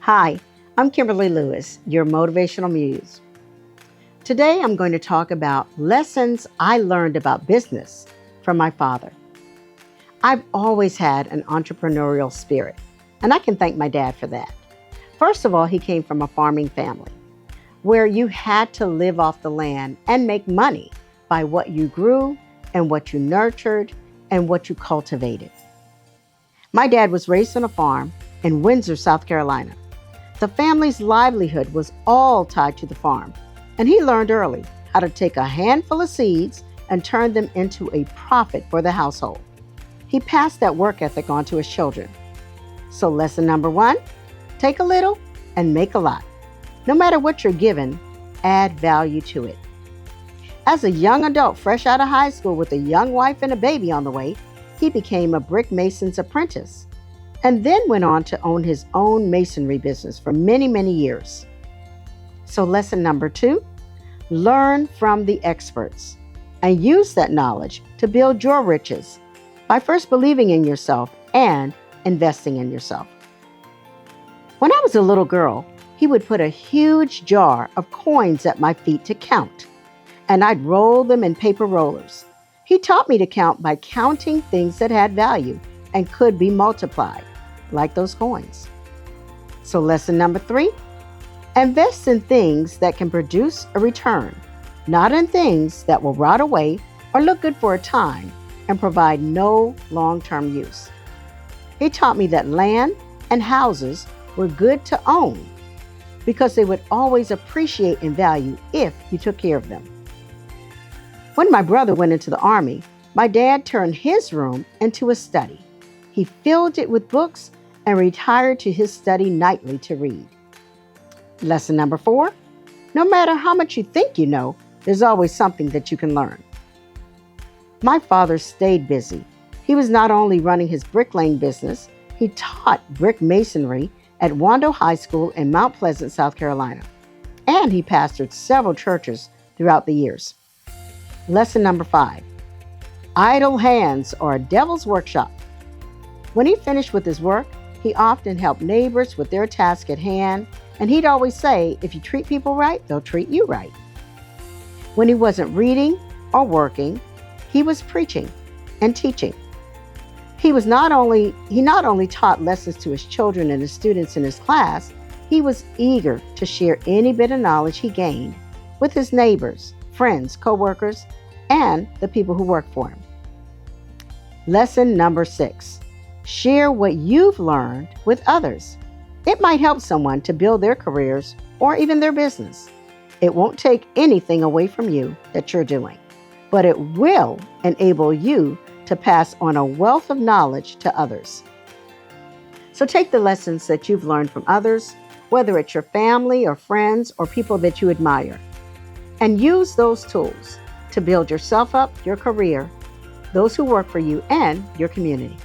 Hi, I'm Kimberly Lewis, your motivational muse. Today I'm going to talk about lessons I learned about business from my father. I've always had an entrepreneurial spirit, and I can thank my dad for that. First of all, he came from a farming family where you had to live off the land and make money by what you grew and what you nurtured and what you cultivated. My dad was raised on a farm in Windsor, South Carolina. The family's livelihood was all tied to the farm, and he learned early how to take a handful of seeds and turn them into a profit for the household. He passed that work ethic on to his children. So lesson number one, take a little and make a lot. No matter what you're given, add value to it. As a young adult fresh out of high school with a young wife and a baby on the way, he became a brick mason's apprentice and then went on to own his own masonry business for many years. So lesson number two, learn from the experts and use that knowledge to build your riches by first believing in yourself and investing in yourself. When I was a little girl, he would put a huge jar of coins at my feet to count, and I'd roll them in paper rollers. He taught me to count by counting things that had value and could be multiplied, like those coins. So lesson number three, invest in things that can produce a return, not in things that will rot away or look good for a time and provide no long-term use. He taught me that land and houses were good to own because they would always appreciate in value if you took care of them. When my brother went into the Army, my dad turned his room into a study. He filled it with books and retired to his study nightly to read. Lesson number four, no matter how much you think you know, there's always something that you can learn. My father stayed busy. He was not only running his bricklaying business, he taught brick masonry at Wando High School in Mount Pleasant, South Carolina, and he pastored several churches throughout the years. Lesson number five, idle hands are a devil's workshop. When he finished with his work, he often helped neighbors with their task at hand, and he'd always say, if you treat people right, they'll treat you right. When he wasn't reading or working, he was preaching and teaching. He not only taught lessons to his children and the students in his class, he was eager to share any bit of knowledge he gained with his neighbors, friends, co-workers, and the people who worked for him. Lesson number six, share what you've learned with others. It might help someone to build their careers or even their business. It won't take anything away from you that you're doing, but it will enable you to pass on a wealth of knowledge to others. So take the lessons that you've learned from others, whether it's your family or friends or people that you admire, and use those tools to build yourself up, your career, those who work for you, and your community.